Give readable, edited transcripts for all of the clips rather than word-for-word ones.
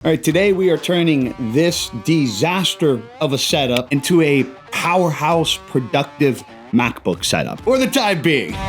All right, today we are turning this disaster of a setup into a powerhouse productive MacBook setup, for the time being. All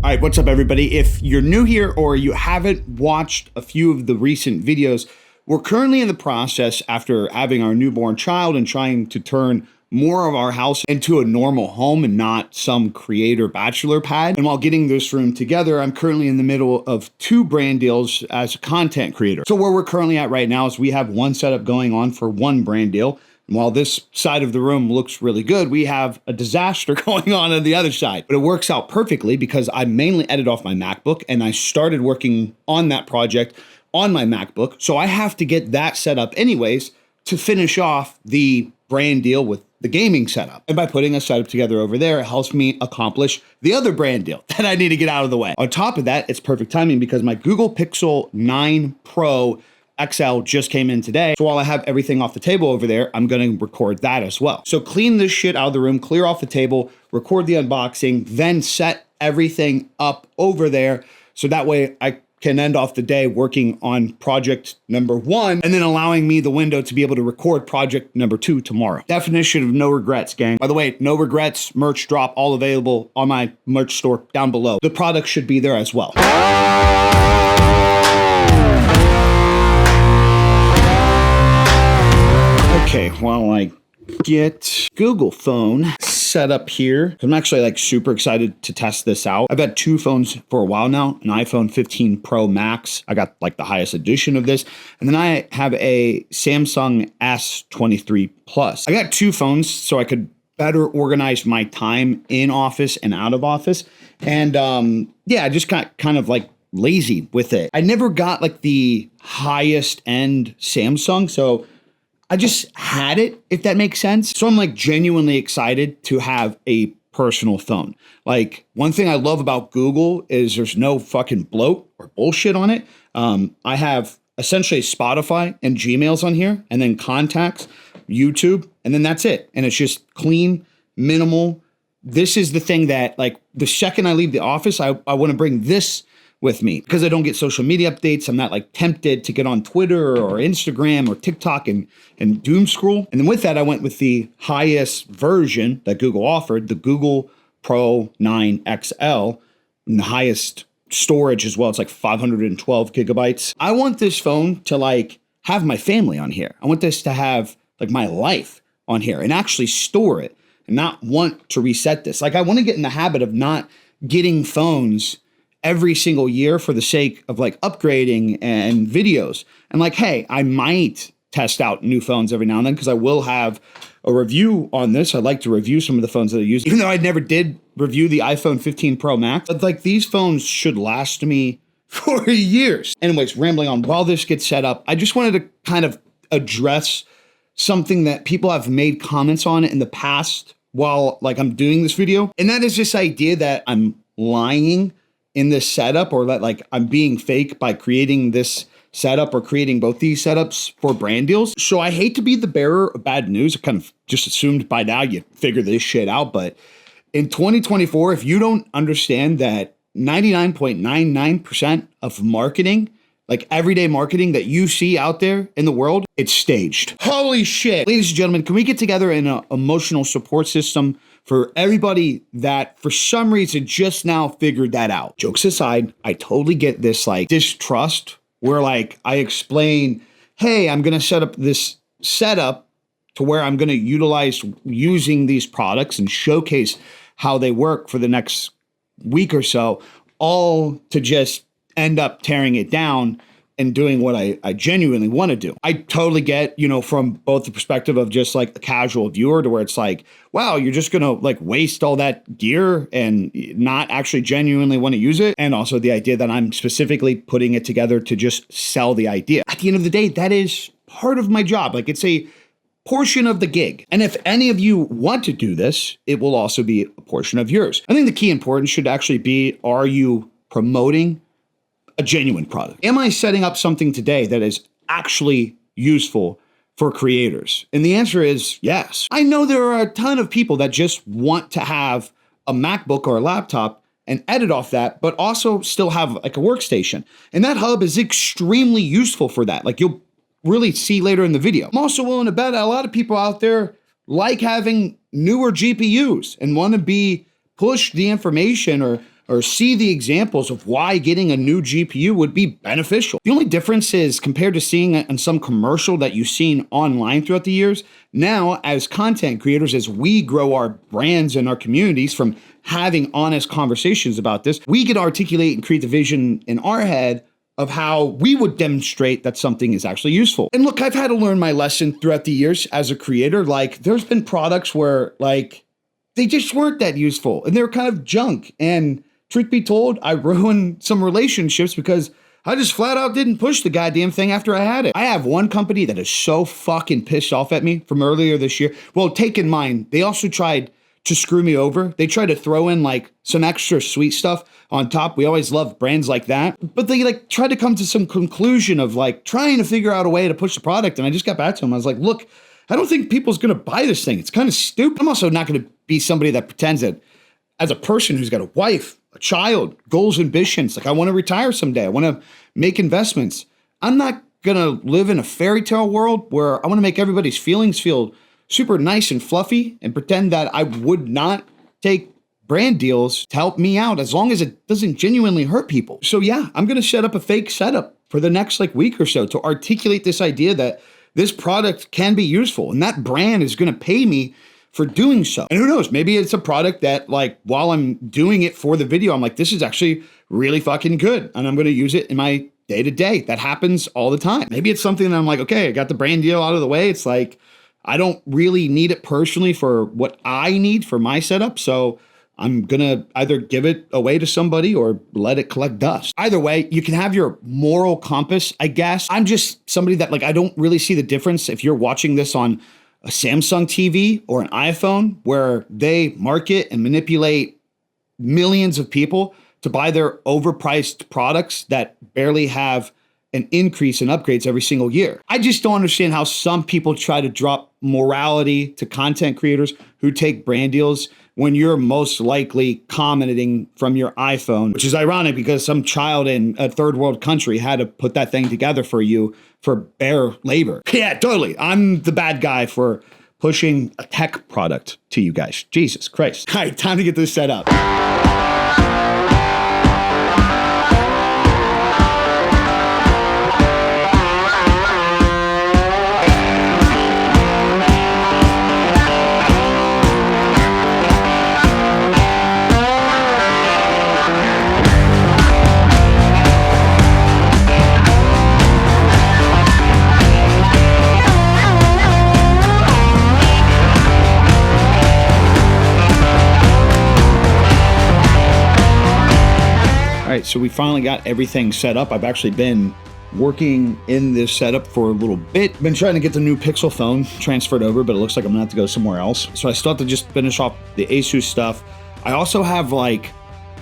right, what's up everybody? If you're new here or you haven't watched a few of the recent videos, we're currently in the process after having our newborn child and trying to turn more of our house into a normal home and not some creator bachelor pad. And while getting this room together, I'm currently in the middle of 2 brand deals as a content creator. So where we're currently at right now is we have one setup going on for one brand deal. And while this side of the room looks really good, we have a disaster going on the other side. But it works out perfectly because I mainly edit off my MacBook and I started working on that project on my MacBook. So I have to get that set up anyways to finish off the brand deal with the gaming setup. And by putting a setup together over there, it helps me accomplish the other brand deal that I need to get out of the way. On top of that, it's perfect timing because my Google Pixel 9 Pro XL just came in today. So while I have everything off the table over there, I'm gonna record that as well. So clean this shit out of the room, clear off the table, record the unboxing, then set everything up over there. So that way I can end off the day working on project number 1 and then allowing me the window to be able to record project number 2 tomorrow. Definition of no regrets, gang. By the way, no regrets, merch drop, all available on my merch store down below. The product should be there as well. Okay, while I get Google phone set up here, I'm actually like super excited to test this out. I've had 2 phones for a while now, an iPhone 15 Pro Max. I got like the highest edition of this. And then I have a Samsung S23 Plus. I got 2 phones so I could better organize my time in office and out of office. And yeah, I just got kind of like lazy with it. I never got like the highest end Samsung, so I just had it, if that makes sense. So I'm like genuinely excited to have a personal phone. Like one thing I love about Google is there's no fucking bloat or bullshit on it. I have essentially Spotify and Gmails on here and then contacts, YouTube, and then that's it. And it's just clean, minimal. This is the thing that like the second I leave the office, I want to bring this with me because I don't get social media updates. I'm not like tempted to get on Twitter or Instagram or TikTok and doom scroll. And then with that, I went with the highest version that Google offered, the Google Pro 9 XL, and the highest storage as well. It's like 512 gigabytes. I want this phone to like have my family on here. I want this to have like my life on here and actually store it and not want to reset this. Like I want to get in the habit of not getting phones every single year for the sake of like upgrading and videos. And like, hey, I might test out new phones every now and then because I will have a review on this. I'd like to review some of the phones that I use, even though I never did review the iPhone 15 Pro Max. But like these phones should last me for years. Anyways, rambling on. While this gets set up, I just wanted to kind of address something that people have made comments on in the past while like I'm doing this video. And that is this idea that I'm lying in this setup or that like I'm being fake by creating this setup or creating both these setups for brand deals. So I hate to be the bearer of bad news. I kind of just assumed by now you figure this shit out. But in 2024, if you don't understand that 99.99% of marketing, like everyday marketing that you see out there in the world, it's staged. Holy shit. Ladies and gentlemen, can we get together in an emotional support system for everybody that for some reason just now figured that out? Jokes aside, I totally get this like distrust where like I explain, hey, I'm gonna set up this setup to where I'm gonna utilize using these products and showcase how they work for the next week or so, all to just end up tearing it down and doing what I genuinely want to do. I totally get, you know, from both the perspective of just like a casual viewer to where it's like, wow, you're just going to like waste all that gear and not actually genuinely want to use it. And also the idea that I'm specifically putting it together to just sell the idea. At the end of the day, that is part of my job. Like it's a portion of the gig. And if any of you want to do this, it will also be a portion of yours. I think the key importance should actually be, are you promoting a genuine product? Am I setting up something today that is actually useful for creators? And the answer is yes. I know there are a ton of people that just want to have a MacBook or a laptop and edit off that, but also still have like a workstation. And that hub is extremely useful for that. Like you'll really see later in the video. I'm also willing to bet a lot of people out there like having newer GPUs and want to be pushed the information or see the examples of why getting a new GPU would be beneficial. The only difference is compared to seeing it in some commercial that you've seen online throughout the years, now as content creators, as we grow our brands and our communities from having honest conversations about this, we can articulate and create the vision in our head of how we would demonstrate that something is actually useful. And look, I've had to learn my lesson throughout the years as a creator. Like there's been products where like they just weren't that useful and they're kind of junk. And truth be told, I ruined some relationships because I just flat out didn't push the goddamn thing after I had it. I have one company that is so fucking pissed off at me from earlier this year. Well, take in mind, they also tried to screw me over. They tried to throw in like some extra sweet stuff on top. We always love brands like that. But they like tried to come to some conclusion of like trying to figure out a way to push the product. And I just got back to them. I was like, look, I don't think people's gonna buy this thing. It's kind of stupid. I'm also not gonna be somebody that pretends that as a person who's got a wife, a child, goals, ambitions, like I want to retire someday. I want to make investments. I'm not going to live in a fairy tale world where I want to make everybody's feelings feel super nice and fluffy and pretend that I would not take brand deals to help me out as long as it doesn't genuinely hurt people. So yeah, I'm going to set up a fake setup for the next like week or so to articulate this idea that this product can be useful and that brand is going to pay me for doing so. And who knows, maybe it's a product that like while I'm doing it for the video, I'm like, this is actually really fucking good. And I'm gonna use it in my day to day. That happens all the time. Maybe it's something that I'm like, okay, I got the brand deal out of the way. It's like, I don't really need it personally for what I need for my setup. So I'm gonna either give it away to somebody or let it collect dust. Either way, you can have your moral compass, I guess. I'm just somebody that like, I don't really see the difference if you're watching this on a Samsung TV or an iPhone where they market and manipulate millions of people to buy their overpriced products that barely have an increase in upgrades every single year. I just don't understand how some people try to drop morality to content creators who take brand deals when you're most likely commenting from your iPhone, which is ironic because some child in a third world country had to put that thing together for you for bare labor. Yeah, totally. I'm the bad guy for pushing a tech product to you guys. Jesus Christ. All right, time to get this set up. All right, so we finally got everything set up. I've actually been working in this setup for a little bit. Been trying to get the new Pixel phone transferred over, but it looks like I'm gonna have to go somewhere else. So I still have to just finish off the Asus stuff. I also have like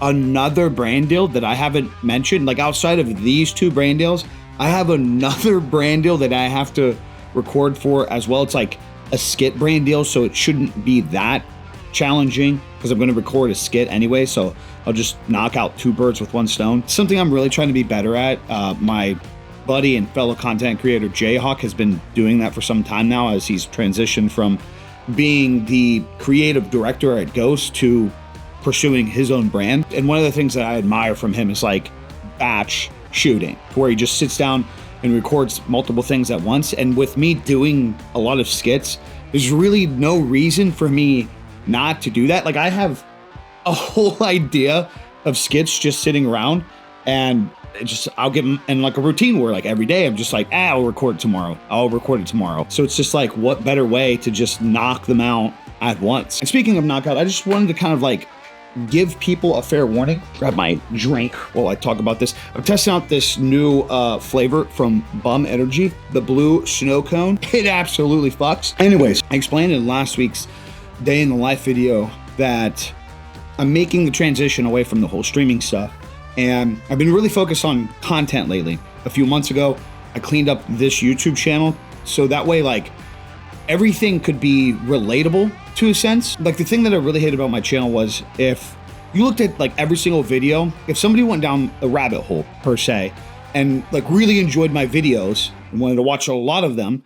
another brand deal that I haven't mentioned. Like outside of these two brand deals, I have another brand deal that I have to record for as well. It's like a skit brand deal, so it shouldn't be that challenging because I'm going to record a skit anyway, so I'll just knock out two birds with one stone. Something I'm really trying to be better at. My buddy and fellow content creator Jayhawk has been doing that for some time now as he's transitioned from being the creative director at Ghost to pursuing his own brand. And one of the things that I admire from him is like batch shooting, where he just sits down and records multiple things at once. And with me doing a lot of skits, there's really no reason for me not to do that. Like I have a whole idea of skits just sitting around, and I'll get in like a routine where like every day I'm just like, I'll record it tomorrow. So it's just like, what better way to just knock them out at once? And speaking of knockout, I just wanted to kind of like give people a fair warning. Grab my drink while I talk about this. I'm testing out this new flavor from Bum Energy, the blue snow cone. It absolutely fucks. Anyways, I explained in last week's day in the life video that I'm making the transition away from the whole streaming stuff, and I've been really focused on content lately. A few months ago, I cleaned up this YouTube channel So that way, like, everything could be relatable to a sense. Like, the thing that I really hated about my channel was if you looked at like every single video, if somebody went down a rabbit hole per se and like really enjoyed my videos and wanted to watch a lot of them,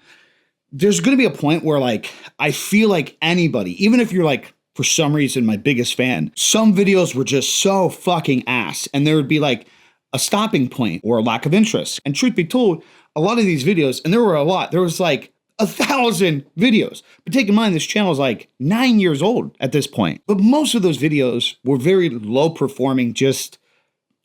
there's going to be a point where like I feel like anybody, even if you're like for some reason my biggest fan, some videos were just so fucking ass, and there would be like a stopping point or a lack of interest. And truth be told, a lot of these videos, and there were a lot, there was like 1,000 videos. But take in mind, this channel is like 9 years old at this point. But most of those videos were very low performing, just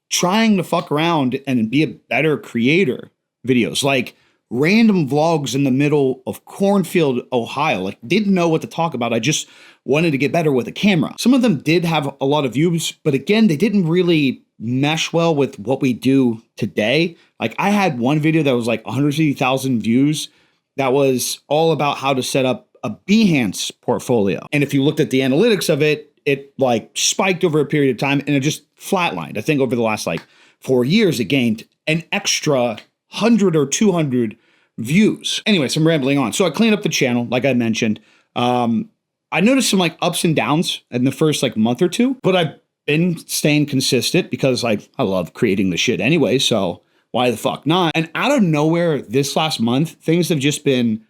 trying to fuck around and be a better creator videos. Like random vlogs in the middle of Cornfield, Ohio. Like, didn't know what to talk about. I just wanted to get better with a camera. Some of them did have a lot of views, but again, they didn't really mesh well with what we do today. Like, I had one video that was like 150,000 views that was all about how to set up a Behance portfolio. And if you looked at the analytics of it, it like spiked over a period of time and it just flatlined. I think over the last like 4 years, it gained an extra 100 or 200 views. Anyways, I'm rambling on. So I cleaned up the channel, like I mentioned. I noticed some like ups and downs in the first like month or two, but I've been staying consistent because like I love creating the shit anyway. So why the fuck not? And out of nowhere this last month, things have just been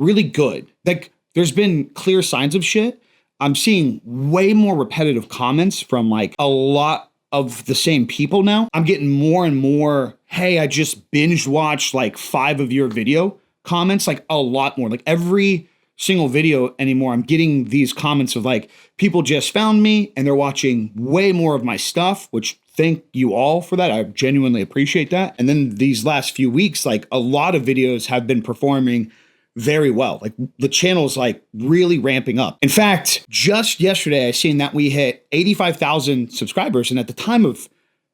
really good. Like there's been clear signs of shit. I'm seeing way more repetitive comments from like a lot of the same people now. I'm getting more and more, hey, I just binge watched like 5 of your video comments, like a lot more. Like every single video anymore, I'm getting these comments of like, people just found me and they're watching way more of my stuff, which thank you all for that. I genuinely appreciate that. And then these last few weeks, like a lot of videos have been performing very well. Like the channel's like really ramping up. In fact, just yesterday, I seen that we hit 85,000 subscribers. And at the time of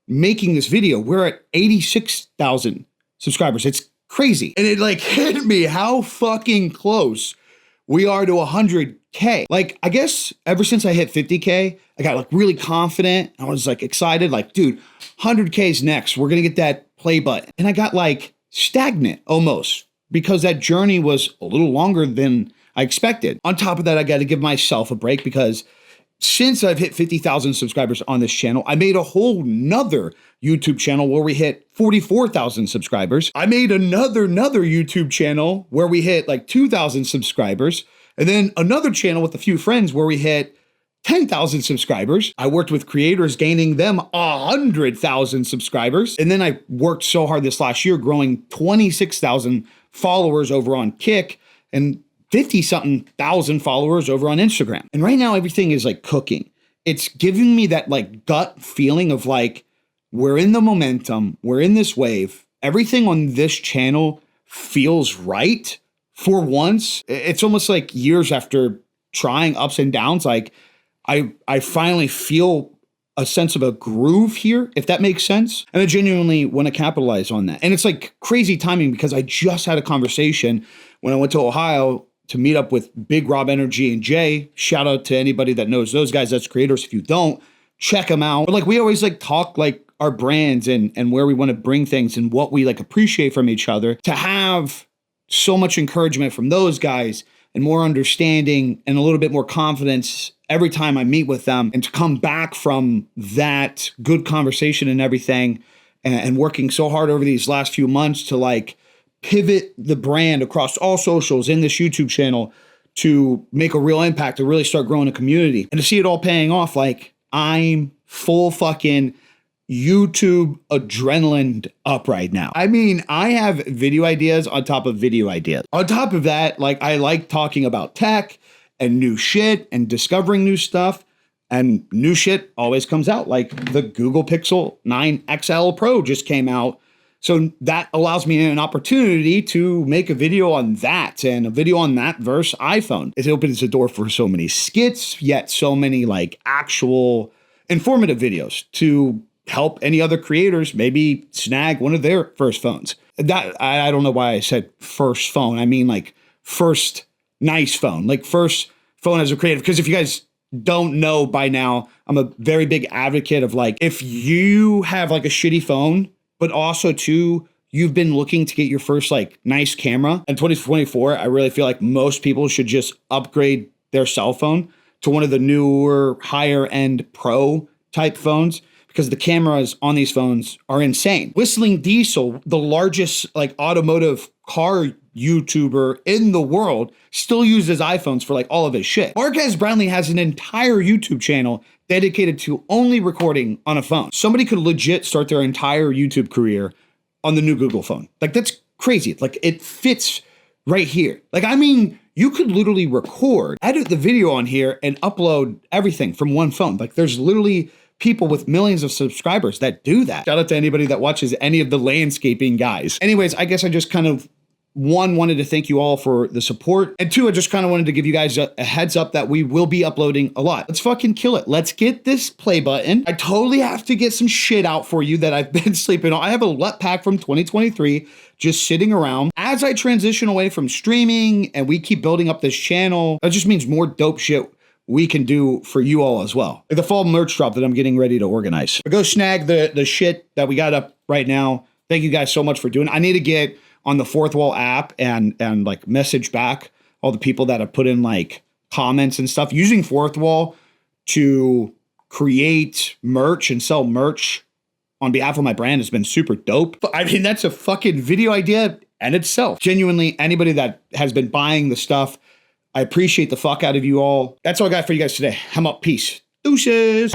making this video, we're at 86,000 subscribers. It's crazy. And it like hit me how fucking close we are to 100K. Like, I guess ever since I hit 50K, I got like really confident. I was like excited, like, dude, 100K is next. We're gonna get that play button. And I got like stagnant almost because that journey was a little longer than I expected. On top of that, I got to give myself a break because since I've hit 50,000 subscribers on this channel, I made a whole nother YouTube channel where we hit 44,000 subscribers. I made another YouTube channel where we hit like 2,000 subscribers. And then another channel with a few friends where we hit 10,000 subscribers. I worked with creators, gaining them 100,000 subscribers. And then I worked so hard this last year, growing 26,000 followers over on Kick and 50-something thousand followers over on Instagram. And right now everything is like cooking. It's giving me that like gut feeling of like, we're in the momentum, we're in this wave. Everything on this channel feels right for once. It's almost like years after trying ups and downs, like I finally feel a sense of a groove here, if that makes sense. And I genuinely want to capitalize on that. And it's like crazy timing because I just had a conversation when I went to Ohio to meet up with Big Rob Energy and Jay. Shout out to anybody that knows those guys, that's creators. If you don't, check them out. But like we always like talk like our brands and where we want to bring things and what we like appreciate from each other. To have so much encouragement from those guys and more understanding and a little bit more confidence every time I meet with them, and to come back from that good conversation and everything and working so hard over these last few months to like pivot the brand across all socials in this YouTube channel to make a real impact, to really start growing a community and to see it all paying off. Like I'm full fucking YouTube adrenaline up right now. I mean, I have video ideas on top of video ideas. On top of that, like I like talking about tech and new shit and discovering new stuff, and new shit always comes out. Like the Google Pixel 9 XL Pro just came out. So that allows me an opportunity to make a video on that and a video on that versus iPhone. It opens the door for so many skits, yet so many like actual informative videos to help any other creators maybe snag one of their first phones. That I don't know why I said first phone. I mean like first nice phone, like first phone as a creative. Because if you guys don't know by now, I'm a very big advocate of like, if you have like a shitty phone, but also too, you've been looking to get your first like nice camera in 2024, I really feel like most people should just upgrade their cell phone to one of the newer, higher end pro type phones, because the cameras on these phones are insane. Whistling Diesel, the largest like automotive car YouTuber in the world, still uses iPhones for like all of his shit. Marquez Brownlee has an entire YouTube channel dedicated to only recording on a phone. Somebody could legit start their entire YouTube career on the new Google phone. Like, that's crazy. Like, it fits right here. Like, I mean, you could literally record, edit the video on here, and upload everything from one phone. Like, there's literally people with millions of subscribers that do that. Shout out to anybody that watches any of the landscaping guys. Anyways, I guess I just kind of, one, wanted to thank you all for the support. And two, I just kind of wanted to give you guys a heads up that we will be uploading a lot. Let's fucking kill it. Let's get this play button. I totally have to get some shit out for you that I've been sleeping on. I have a LUT pack from 2023 just sitting around. As I transition away from streaming and we keep building up this channel, that just means more dope shit we can do for you all as well. Like the fall merch drop that I'm getting ready to organize. But go snag the shit that we got up right now. Thank you guys so much for doing it. I need to get on the Fourth Wall app and like message back all the people that have put in like comments and stuff. Using Fourth Wall to create merch and sell merch on behalf of my brand has been super dope. But I mean, that's a fucking video idea in itself. Genuinely, anybody that has been buying the stuff, I appreciate the fuck out of you all. That's all I got for you guys today. I'm up. Peace. Deuces.